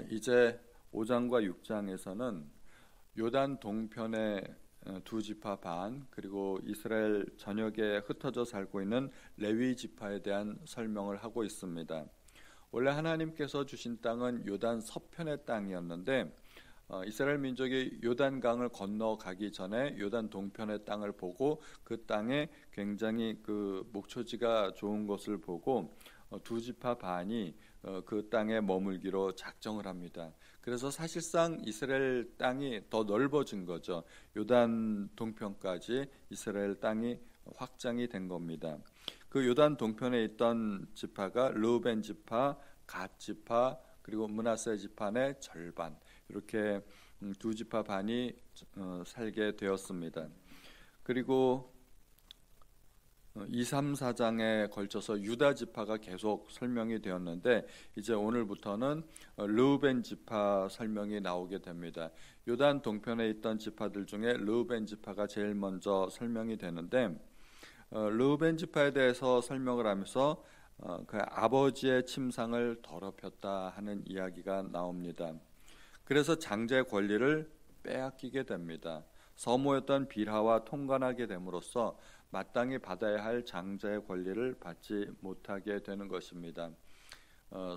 이제 5장과 6장에서는 요단 동편의 두 지파 반, 그리고 이스라엘 전역에 흩어져 살고 있는 레위 지파에 대한 설명을 하고 있습니다. 원래 하나님께서 주신 땅은 요단 서편의 땅이었는데 이스라엘 민족이 요단강을 건너가기 전에 요단 동편의 땅을 보고 그 땅에 굉장히 그 목초지가 좋은 것을 보고 두 지파 반이 그 땅에 머물기로 작정을 합니다. 그래서 사실상 이스라엘 땅이 더 넓어진 거죠. 요단 동편까지 이스라엘 땅이 확장이 된 겁니다. 그 요단 동편에 있던 지파가 르우벤 지파, 갓 지파, 그리고 므낫세 지파의 절반, 이렇게 두 지파 반이 살게 되었습니다. 그리고 2, 3, 4장에 걸쳐서 유다 지파가 계속 설명이 되었는데 이제 오늘부터는 르우벤 지파 설명이 나오게 됩니다. 요단 동편에 있던 지파들 중에 르우벤 지파가 제일 먼저 설명이 되는데 르우벤 지파에 대해서 설명을 하면서 그 아버지의 침상을 더럽혔다 하는 이야기가 나옵니다. 그래서 장자의 권리를 빼앗기게 됩니다. 서모였던 빌하와 통관하게 됨으로써 마땅히 받아야 할 장자의 권리를 받지 못하게 되는 것입니다.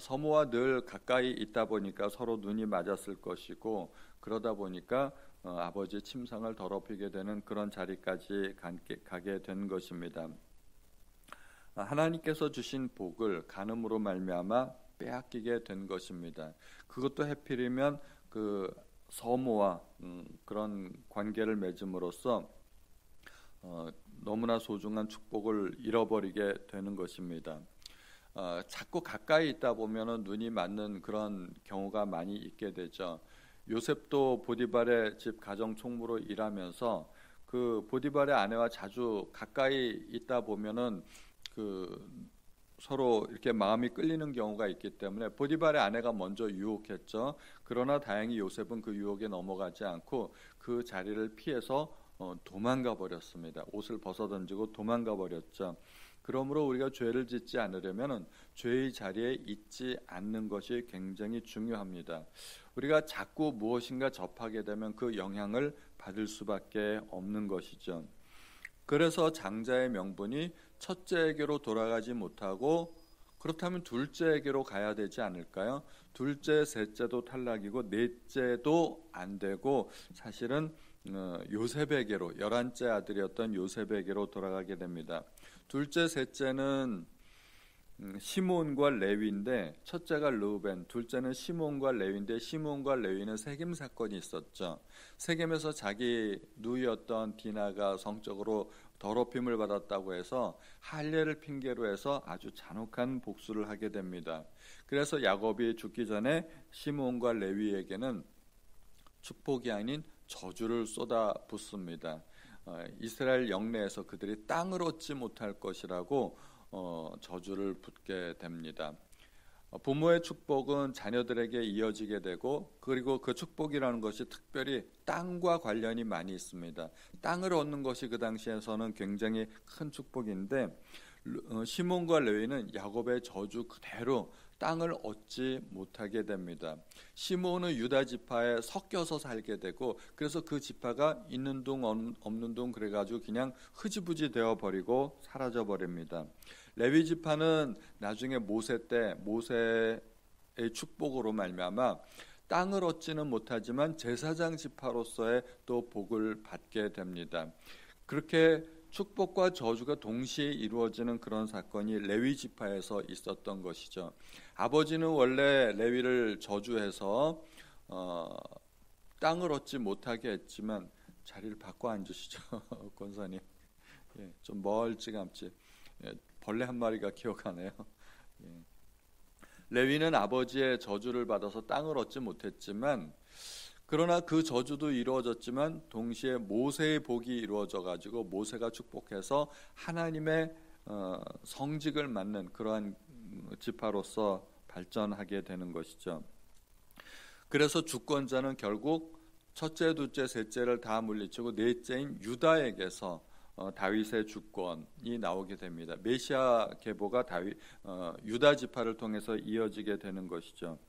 서모와 늘 가까이 있다 보니까 서로 눈이 맞았을 것이고, 그러다 보니까 아버지의 침상을 더럽히게 되는 그런 자리까지 가게 된 것입니다. 하나님께서 주신 복을 간음으로 말미암아 빼앗기게 된 것입니다. 그것도 해필이면 그 서모와 그런 관계를 맺음으로써 너무나 소중한 축복을 잃어버리게 되는 것입니다. 자꾸 가까이 있다 보면은 눈이 맞는 그런 경우가 많이 있게 되죠. 요셉도 보디발의 집 가정 총무로 일하면서 그 보디발의 아내와 자주 가까이 있다 보면은 그 서로 이렇게 마음이 끌리는 경우가 있기 때문에 보디발의 아내가 먼저 유혹했죠. 그러나 다행히 요셉은 그 유혹에 넘어가지 않고 그 자리를 피해서 도망가 버렸습니다. 옷을 벗어던지고 도망가 버렸죠. 그러므로 우리가 죄를 짓지 않으려면 죄의 자리에 있지 않는 것이 굉장히 중요합니다. 우리가 자꾸 무엇인가 접하게 되면 그 영향을 받을 수밖에 없는 것이죠. 그래서 장자의 명분이 첫째에게로 돌아가지 못하고 그렇다면 둘째에게로 가야 되지 않을까요? 둘째, 셋째도 탈락이고 넷째도 안 되고 사실은 요셉에게로, 11째 아들이었던 요셉에게로 돌아가게 됩니다. 둘째, 셋째는 시몬과 레위인데 첫째가 르우벤, 둘째는 시몬과 레위인데 시몬과 레위는 세겜 사건이 있었죠. 세겜에서 자기 누이였던 디나가 성적으로 더럽힘을 받았다고 해서 할례를 핑계로 해서 아주 잔혹한 복수를 하게 됩니다. 그래서 야곱이 죽기 전에 시몬과 레위에게는 축복이 아닌 저주를 쏟아붓습니다. 이스라엘 영내에서 그들이 땅을 얻지 못할 것이라고 저주를 붓게 됩니다. 부모의 축복은 자녀들에게 이어지게 되고, 그리고 그 축복이라는 것이 특별히 땅과 관련이 많이 있습니다. 땅을 얻는 것이 그 당시에서는 굉장히 큰 축복인데 시몬과 레위는 야곱의 저주 그대로 땅을 얻지 못하게 됩니다. 시몬은 유다 지파에 섞여서 살게 되고, 그래서 그 지파가 있는 둥 없는 둥 그래가지고 그냥 흐지부지 되어버리고 사라져 버립니다. 레위 지파는 나중에 모세 때 모세의 축복으로 말미암아 땅을 얻지는 못하지만 제사장 지파로서의 또 복을 받게 됩니다. 그렇게 축복과 저주가 동시에 이루어지는 그런 사건이 레위 지파에서 있었던 것이죠. 아버지는 원래 레위를 저주해서 땅을 얻지 못하게 했지만, 자리를 바꿔 앉으시죠. 권사님. 좀 멀찌감치. 벌레 한 마리가 기억하네요. 레위는 아버지의 저주를 받아서 땅을 얻지 못했지만, 그러나 그 저주도 이루어졌지만 동시에 모세의 복이 이루어져 가지고 모세가 축복해서 하나님의 성직을 맡는 그러한 지파로서 발전하게 되는 것이죠. 그래서 주권자는 결국 첫째, 둘째, 셋째를 다 물리치고 넷째인 유다에게서 다윗의 주권이 나오게 됩니다. 메시아 계보가 유다 지파를 통해서 이어지게 되는 것이죠.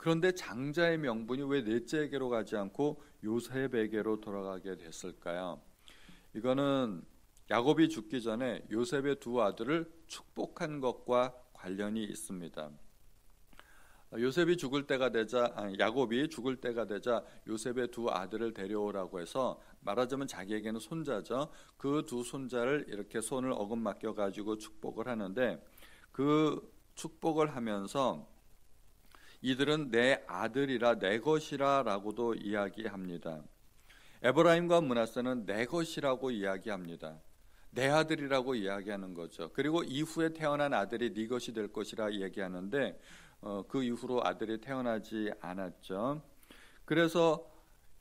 그런데 장자의 명분이 왜 넷째에게로 가지 않고 요셉에게로 돌아가게 됐을까요? 이거는 야곱이 죽기 전에 요셉의 두 아들을 축복한 것과 관련이 있습니다. 야곱이 죽을 때가 되자 요셉의 두 아들을 데려오라고 해서, 말하자면 자기에게는 손자죠. 그 두 손자를 이렇게 손을 어긋맞겨 가지고 축복을 하는데, 그 축복을 하면서 이들은 내 아들이라, 내 것이라 라고도 이야기합니다. 에브라임과 므낫세는 내 것이라고 이야기합니다. 내 아들이라고 이야기하는 거죠. 그리고 이후에 태어난 아들이 네 것이 될 것이라 얘기하는데, 그 이후로 아들이 태어나지 않았죠. 그래서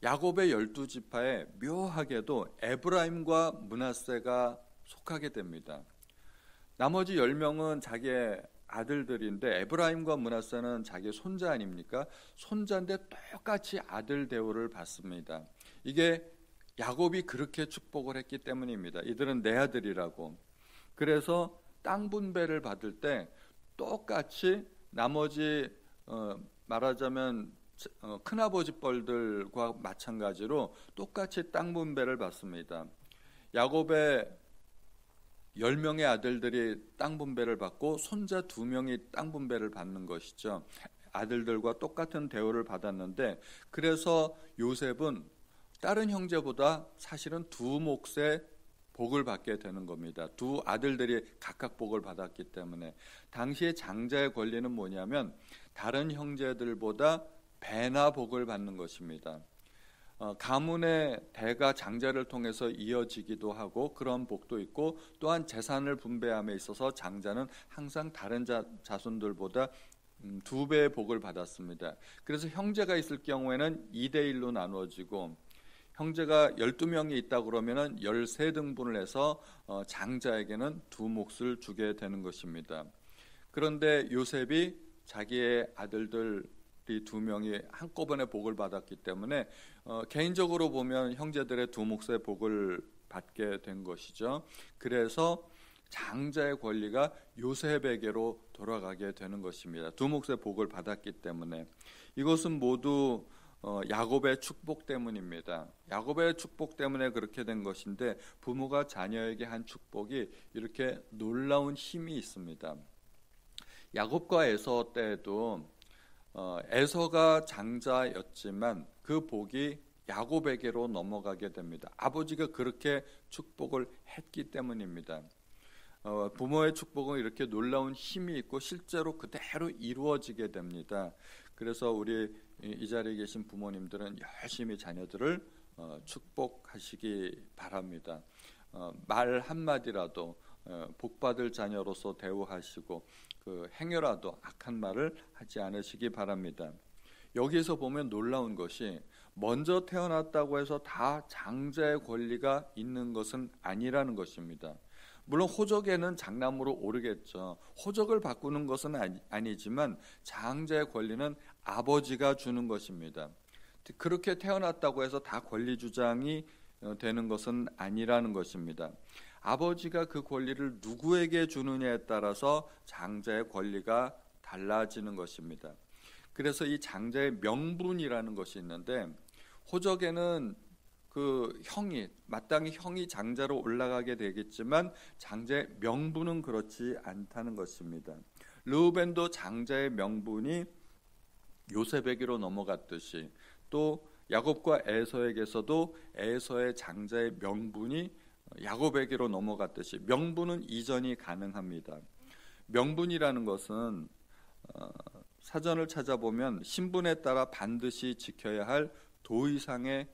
야곱의 12지파에 묘하게도 에브라임과 므낫세가 속하게 됩니다. 나머지 10명은 자기의 아들들인데, 에브라임과 므낫세는 자기의 손자 아닙니까? 손자인데 똑같이 아들 대우를 받습니다. 이게 야곱이 그렇게 축복을 했기 때문입니다. 이들은 내 아들이라고. 그래서 땅 분배를 받을 때 똑같이 나머지 말하자면 큰아버지 뻘들과 마찬가지로 똑같이 땅 분배를 받습니다. 야곱의 10명의 아들들이 땅 분배를 받고 손자 2명이 땅 분배를 받는 것이죠. 아들들과 똑같은 대우를 받았는데, 그래서 요셉은 다른 형제보다 사실은 두 몫의 복을 받게 되는 겁니다. 두 아들들이 각각 복을 받았기 때문에. 당시의 장자의 권리는 뭐냐면 다른 형제들보다 배나 복을 받는 것입니다. 가문의 대가 장자를 통해서 이어지기도 하고 그런 복도 있고, 또한 재산을 분배함에 있어서 장자는 항상 다른 자손들보다 2배의 복을 받았습니다. 그래서 형제가 있을 경우에는 2대1로 나누어지고, 형제가 12명이 있다 그러면은 13등분을 해서 장자에게는 두 몫을 주게 되는 것입니다. 그런데 요셉이 자기의 아들들이 2명이 한꺼번에 복을 받았기 때문에 개인적으로 보면 형제들의 두 몫의 복을 받게 된 것이죠. 그래서 장자의 권리가 요셉에게로 돌아가게 되는 것입니다. 두 몫의 복을 받았기 때문에. 이것은 모두 야곱의 축복 때문입니다. 야곱의 축복 때문에 그렇게 된 것인데, 부모가 자녀에게 한 축복이 이렇게 놀라운 힘이 있습니다. 야곱과 에서 때에도 에서가 장자였지만 그 복이 야곱에게로 넘어가게 됩니다. 아버지가 그렇게 축복을 했기 때문입니다. 부모의 축복은 이렇게 놀라운 힘이 있고 실제로 그대로 이루어지게 됩니다. 그래서 우리 이 자리에 계신 부모님들은 열심히 자녀들을 축복하시기 바랍니다. 말 한마디라도 복받을 자녀로서 대우하시고, 그 행여라도 악한 말을 하지 않으시기 바랍니다. 여기에서 보면 놀라운 것이, 먼저 태어났다고 해서 다 장자의 권리가 있는 것은 아니라는 것입니다. 물론 호적에는 장남으로 오르겠죠. 호적을 바꾸는 것은 아니지만 장자의 권리는 아버지가 주는 것입니다. 그렇게 태어났다고 해서 다 권리 주장이 되는 것은 아니라는 것입니다. 아버지가 그 권리를 누구에게 주느냐에 따라서 장자의 권리가 달라지는 것입니다. 그래서 이 장자의 명분이라는 것이 있는데, 호적에는 그 형이 마땅히 형이 장자로 올라가게 되겠지만 장자의 명분은 그렇지 않다는 것입니다. 르우벤도 장자의 명분이 요셉에게로 넘어갔듯이, 또 야곱과 에서에게서도 에서의 장자의 명분이 야곱에게로 넘어갔듯이 명분은 이전이 가능합니다. 명분이라는 것은 사전을 찾아보면 신분에 따라 반드시 지켜야 할 도의상의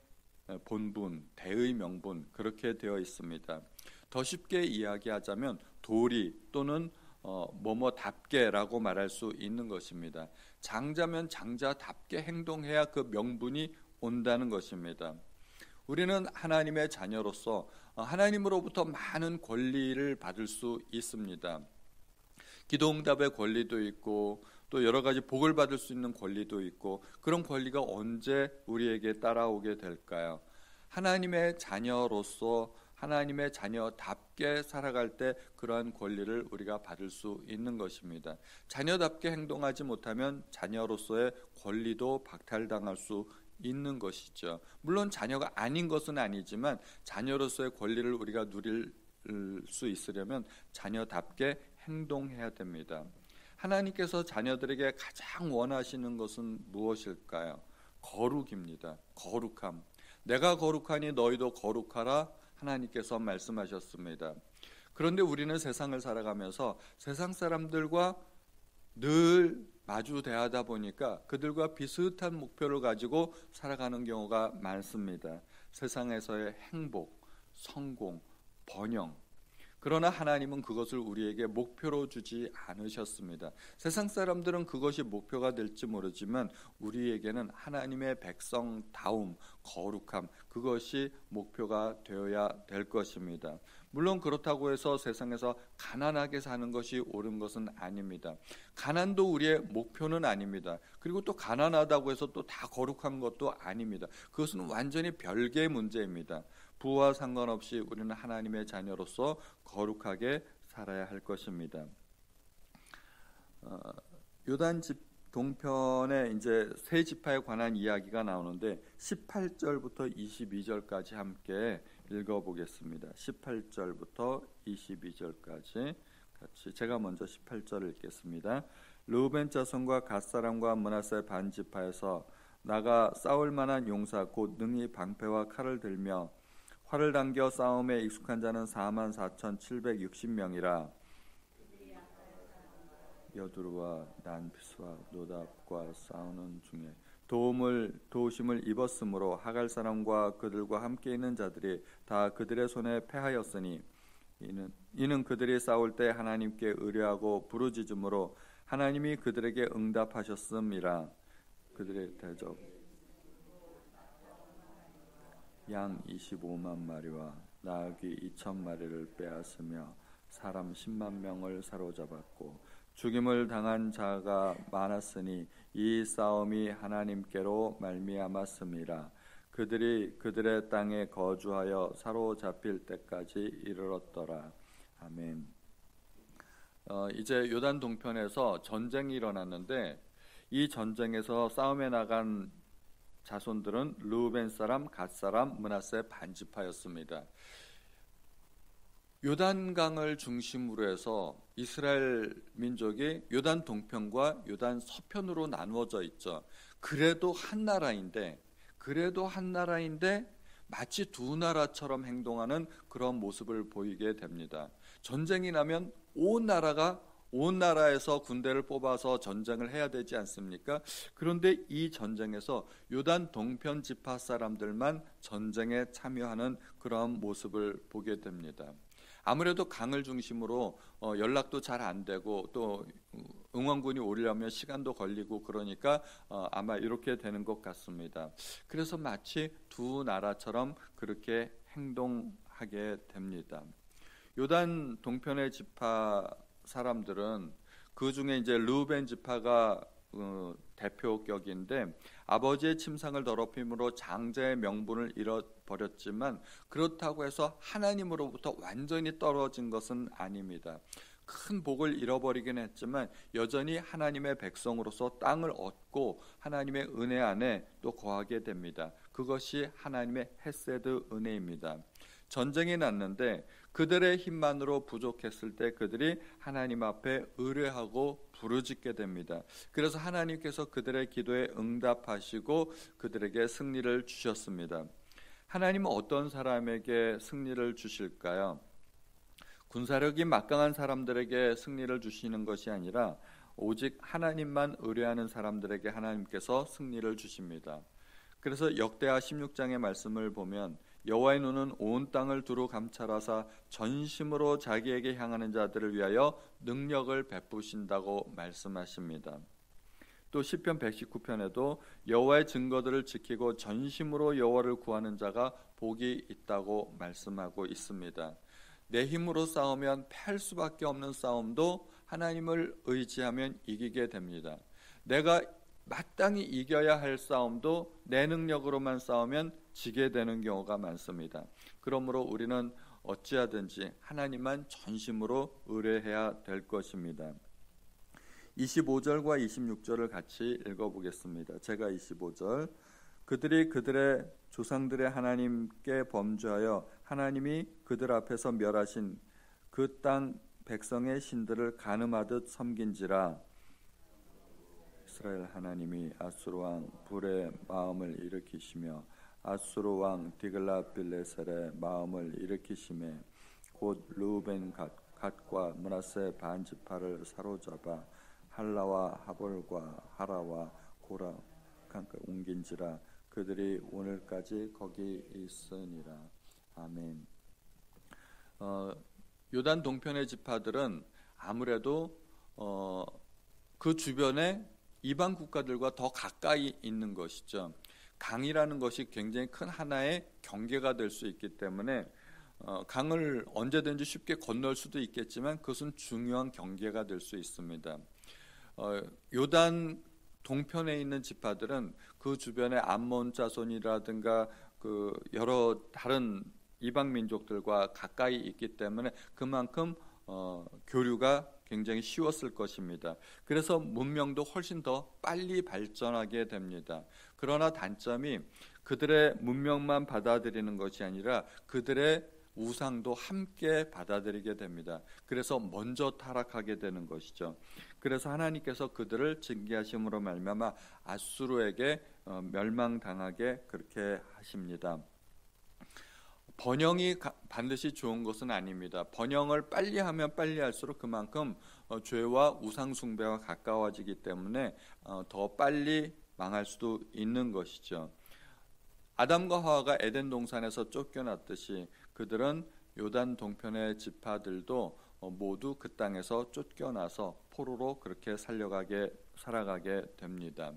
본분, 대의 명분, 그렇게 되어 있습니다. 더 쉽게 이야기하자면 도리 또는 뭐뭐답게라고 말할 수 있는 것입니다. 장자면 장자답게 행동해야 그 명분이 온다는 것입니다. 우리는 하나님의 자녀로서 하나님으로부터 많은 권리를 받을 수 있습니다. 기도응답의 권리도 있고, 또 여러 가지 복을 받을 수 있는 권리도 있고, 그런 권리가 언제 우리에게 따라오게 될까요? 하나님의 자녀로서 하나님의 자녀답게 살아갈 때 그러한 권리를 우리가 받을 수 있는 것입니다. 자녀답게 행동하지 못하면 자녀로서의 권리도 박탈당할 수 있는 것이죠. 물론 자녀가 아닌 것은 아니지만 자녀로서의 권리를 우리가 누릴 수 있으려면 자녀답게 행동해야 됩니다. 하나님께서 자녀들에게 가장 원하시는 것은 무엇일까요? 거룩입니다. 거룩함. 내가 거룩하니 너희도 거룩하라 하나님께서 말씀하셨습니다. 그런데 우리는 세상을 살아가면서 세상 사람들과 늘 마주대하다 보니까 그들과 비슷한 목표를 가지고 살아가는 경우가 많습니다. 세상에서의 행복, 성공, 번영. 그러나 하나님은 그것을 우리에게 목표로 주지 않으셨습니다. 세상 사람들은 그것이 목표가 될지 모르지만 우리에게는 하나님의 백성다움, 거룩함, 그것이 목표가 되어야 될 것입니다. 물론 그렇다고 해서 세상에서 가난하게 사는 것이 옳은 것은 아닙니다. 가난도 우리의 목표는 아닙니다. 그리고 또 가난하다고 해서 또 다 거룩한 것도 아닙니다. 그것은 완전히 별개의 문제입니다. 부와 상관없이 우리는 하나님의 자녀로서 거룩하게 살아야 할 것입니다. 요단 동편에 이제 세 지파에 관한 이야기가 나오는데 18절부터 22절까지 함께 읽어보겠습니다. 18절부터 22절까지 같이 제가 먼저 18절을 읽겠습니다. 르우벤 자손과 갓 사람과 므낫세 반 지파에서 나가 싸울 만한 용사 곧 능히 방패와 칼을 들며 활을 당겨 싸움에 익숙한 자는 44,760명이라. 여두루와 난피스와 노답과 싸우는 중에 도우심을 입었으므로 하갈 사람과 그들과 함께 있는 자들이 다 그들의 손에 패하였으니 이는 그들이 싸울 때 하나님께 의뢰하고 부르짖음으로 하나님이 그들에게 응답하셨음이라. 그들의 대적 양 25만 마리와 나귀 2,000마리를 빼앗으며 사람 10만 명을 사로잡았고 죽임을 당한 자가 많았으니 이 싸움이 하나님께로 말미암았음이라. 그들이 그들의 땅에 거주하여 사로잡힐 때까지 이르렀더라. 아멘. 이제 요단 동편에서 전쟁이 일어났는데 이 전쟁에서 싸움에 나간 자손들은 르우벤 사람, 갓 사람, 므낫세 반지파였습니다. 요단강을 중심으로 해서 이스라엘 민족이 요단 동편과 요단 서편으로 나누어져 있죠. 그래도 한 나라인데 마치 두 나라처럼 행동하는 그런 모습을 보이게 됩니다. 전쟁이 나면 온 나라에서 군대를 뽑아서 전쟁을 해야 되지 않습니까? 그런데 이 전쟁에서 요단 동편 지파 사람들만 전쟁에 참여하는 그런 모습을 보게 됩니다. 아무래도 강을 중심으로 연락도 잘 안 되고 또 응원군이 오려면 시간도 걸리고 그러니까 아마 이렇게 되는 것 같습니다. 그래서 마치 두 나라처럼 그렇게 행동하게 됩니다. 요단 동편의 지파 사람들은 그 중에 이제 르우벤 지파가 대표격인데 아버지의 침상을 더럽힘으로 장자의 명분을 잃어버렸지만 그렇다고 해서 하나님으로부터 완전히 떨어진 것은 아닙니다. 큰 복을 잃어버리긴 했지만 여전히 하나님의 백성으로서 땅을 얻고 하나님의 은혜 안에 또 거하게 됩니다. 그것이 하나님의 헤세드 은혜입니다. 전쟁이 났는데 그들의 힘만으로 부족했을 때 그들이 하나님 앞에 의뢰하고 부르짖게 됩니다. 그래서 하나님께서 그들의 기도에 응답하시고 그들에게 승리를 주셨습니다. 하나님은 어떤 사람에게 승리를 주실까요? 군사력이 막강한 사람들에게 승리를 주시는 것이 아니라 오직 하나님만 의뢰하는 사람들에게 하나님께서 승리를 주십니다. 그래서 역대하 16장의 말씀을 보면 여호와의 눈은 온 땅을 두루 감찰하사 전심으로 자기에게 향하는 자들을 위하여 능력을 베푸신다고 말씀하십니다. 또 시편 119편에도 여호와의 증거들을 지키고 전심으로 여호와를 구하는 자가 복이 있다고 말씀하고 있습니다. 내 힘으로 싸우면 패할 수밖에 없는 싸움도 하나님을 의지하면 이기게 됩니다. 내가 마땅히 이겨야 할 싸움도 내 능력으로만 싸우면 지게 되는 경우가 많습니다. 그러므로 우리는 어찌하든지 하나님만 전심으로 의뢰해야 될 것입니다. 25절과 26절을 같이 읽어보겠습니다. 제가 25절, 그들이 그들의 조상들의 하나님께 범죄하여 하나님이 그들 앞에서 멸하신 그 땅 백성의 신들을 간음하듯 섬긴지라. 이스라엘 하나님이 아수르 왕 불의 마음을 일으키시며 아수르 왕 디글라빌레셀의 마음을 일으키심에 곧 르우벤 갓과 므낫세 반 지파를 사로잡아 할라와 하볼과 하라와 고라 옮긴지라. 그들이 오늘까지 거기 있으니라. 아멘. 요단 동편의 지파들은 아무래도 그 주변에 이방 국가들과 더 가까이 있는 것이죠. 강이라는 것이 굉장히 큰 하나의 경계가 될 수 있기 때문에 강을 언제든지 쉽게 건널 수도 있겠지만 그것은 중요한 경계가 될 수 있습니다. 요단 동편에 있는 지파들은 그 주변의 암몬 자손이라든가 그 여러 다른 이방 민족들과 가까이 있기 때문에 그만큼 교류가 굉장히 쉬웠을 것입니다. 그래서 문명도 훨씬 더 빨리 발전하게 됩니다. 그러나 단점이 그들의 문명만 받아들이는 것이 아니라 그들의 우상도 함께 받아들이게 됩니다. 그래서 먼저 타락하게 되는 것이죠. 그래서 하나님께서 그들을 징계하심으로 말미암아 아수르에게 멸망당하게 그렇게 하십니다. 번영이 반드시 좋은 것은 아닙니다. 번영을 빨리 하면 빨리 할수록 그만큼 죄와 우상 숭배와 가까워지기 때문에 더 빨리 망할 수도 있는 것이죠. 아담과 하와가 에덴 동산에서 쫓겨났듯이 그들은 요단 동편의 지파들도 모두 그 땅에서 쫓겨나서 포로로 그렇게 살아가게 됩니다.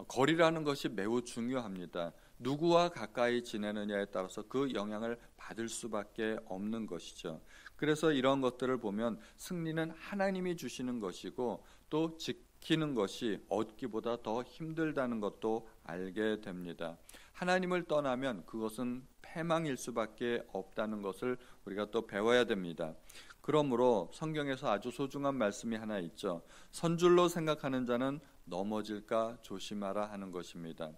거리라는 것이 매우 중요합니다. 누구와 가까이 지내느냐에 따라서 그 영향을 받을 수밖에 없는 것이죠. 그래서 이런 것들을 보면 승리는 하나님이 주시는 것이고 또 지키는 것이 얻기보다 더 힘들다는 것도 알게 됩니다. 하나님을 떠나면 그것은 패망일 수밖에 없다는 것을 우리가 또 배워야 됩니다. 그러므로 성경에서 아주 소중한 말씀이 하나 있죠. 선줄로 생각하는 자는 넘어질까 조심하라 하는 것입니다.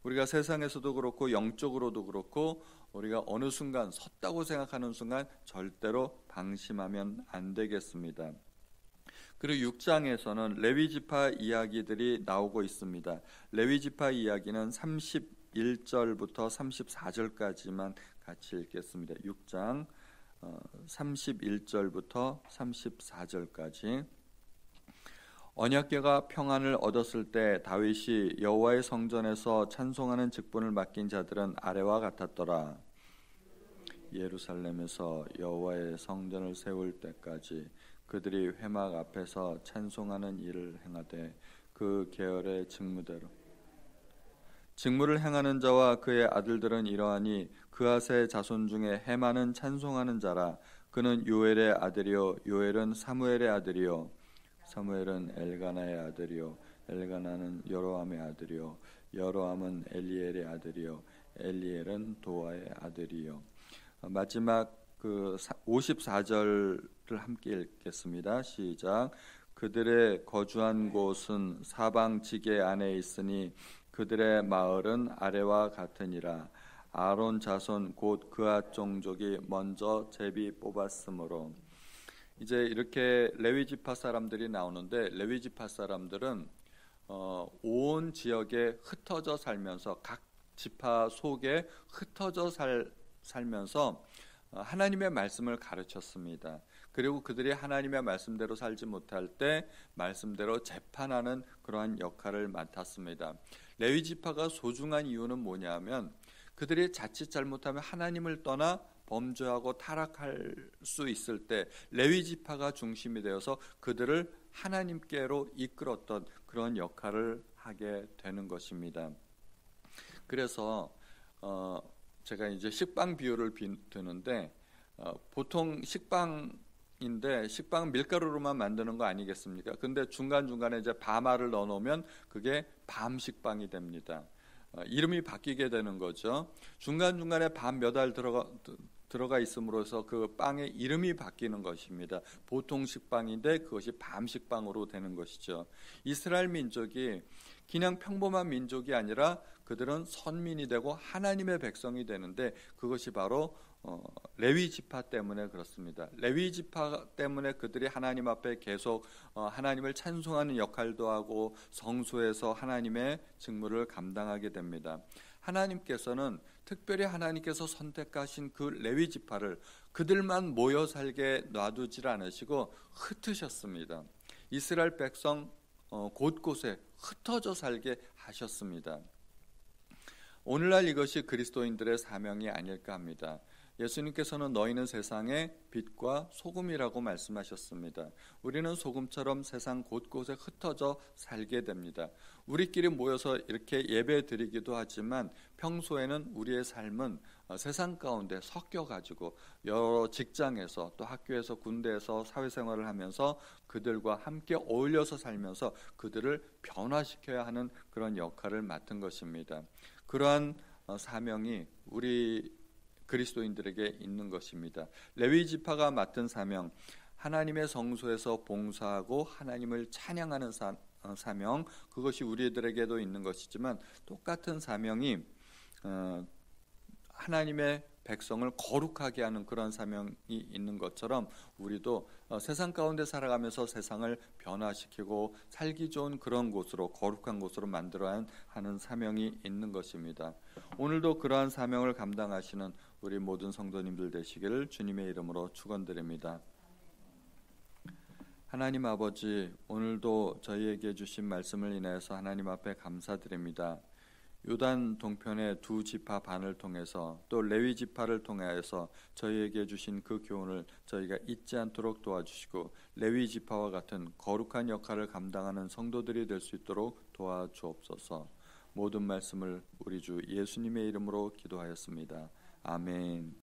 우리가 세상에서도 그렇고 영적으로도 그렇고 우리가 어느 순간 섰다고 생각하는 순간 절대로 방심하면 안 되겠습니다. 그리고 6장에서는 레위지파 이야기들이 나오고 있습니다. 레위지파 이야기는 31절부터 34절까지만 같이 읽겠습니다. 6장 31절부터 34절까지. 언약궤가 평안을 얻었을 때 다윗이 여호와의 성전에서 찬송하는 직분을 맡긴 자들은 아래와 같았더라. 예루살렘에서 여호와의 성전을 세울 때까지 그들이 회막 앞에서 찬송하는 일을 행하되 그 계열의 직무를 행하는 자와 그의 아들들은 이러하니 그앗의 자손 중에 헤만은 찬송하는 자라. 그는 요엘의 아들이요 요엘은 사무엘의 아들이요 사무엘은 엘가나의 아들이요 엘가나는 여로함의 아들이요 여로함은 엘리엘의 아들이요 엘리엘은 도아의 아들이요. 마지막 그 54절을 함께 읽겠습니다. 시작. 그들의 거주한 곳은 사방 지계 안에 있으니 그들의 마을은 아래와 같으니라. 아론 자손 곧 그앗 종족이 먼저 제비 뽑았으므로. 이제 이렇게 레위지파 사람들이 나오는데 레위지파 사람들은 온 지역에 흩어져 살면서 각 지파 속에 흩어져 살면서 하나님의 말씀을 가르쳤습니다. 그리고 그들이 하나님의 말씀대로 살지 못할 때 말씀대로 재판하는 그러한 역할을 맡았습니다. 레위지파가 소중한 이유는 뭐냐면 그들이 자칫 잘못하면 하나님을 떠나 범죄하고 타락할 수 있을 때 레위지파가 중심이 되어서 그들을 하나님께로 이끌었던 그런 역할을 하게 되는 것입니다. 그래서 제가 이제 식빵 비유를 드는데 보통 식빵인데 식빵은 밀가루로만 만드는 거 아니겠습니까? 근데 중간중간에 이제 밤알을 넣어 놓으면 그게 밤식빵이 됩니다. 이름이 바뀌게 되는 거죠. 중간중간에 밤 몇 알 들어가 있음으로써 그 빵의 이름이 바뀌는 것입니다. 보통식 빵인데 그것이 밤식 빵으로 되는 것이죠. 이스라엘 민족이 그냥 평범한 민족이 아니라 그들은 선민이 되고 하나님의 백성이 되는데 그것이 바로 레위 지파 때문에 그렇습니다. 레위 지파 때문에 그들이 하나님 앞에 계속 하나님을 찬송하는 역할도 하고 성소에서 하나님의 직무를 감당하게 됩니다. 하나님께서는 특별히 하나님께서 선택하신 그 레위 지파를 그들만 모여 살게 놔두질 않으시고 흩으셨습니다. 이스라엘 백성 곳곳에 흩어져 살게 하셨습니다. 오늘날 이것이 그리스도인들의 사명이 아닐까 합니다. 예수님께서는 너희는 세상의 빛과 소금이라고 말씀하셨습니다. 우리는 소금처럼 세상 곳곳에 흩어져 살게 됩니다. 우리끼리 모여서 이렇게 예배 드리기도 하지만 평소에는 우리의 삶은 세상 가운데 섞여가지고 여러 직장에서 또 학교에서 군대에서 사회생활을 하면서 그들과 함께 어울려서 살면서 그들을 변화시켜야 하는 그런 역할을 맡은 것입니다. 그러한 사명이 우리 그리스도인들에게 있는 것입니다. 레위 지파가 맡은 사명, 하나님의 성소에서 봉사하고 하나님을 찬양하는 사명, 그것이 우리들에게도 있는 것이지만 똑같은 사명이 하나님의 백성을 거룩하게 하는 그런 사명이 있는 것처럼 우리도 세상 가운데 살아가면서 세상을 변화시키고 살기 좋은 그런 곳으로, 거룩한 곳으로 만들어야 하는 사명이 있는 것입니다. 오늘도 그러한 사명을 감당하시는 우리 모든 성도님들 되시기를 주님의 이름으로 축원드립니다. 하나님 아버지, 오늘도 저희에게 주신 말씀을 인하여서 하나님 앞에 감사드립니다. 요단 동편의 두 지파 반을 통해서 또 레위 지파를 통하여서 저희에게 주신 그 교훈을 저희가 잊지 않도록 도와주시고 레위 지파와 같은 거룩한 역할을 감당하는 성도들이 될 수 있도록 도와주옵소서. 모든 말씀을 우리 주 예수님의 이름으로 기도하였습니다. 아멘.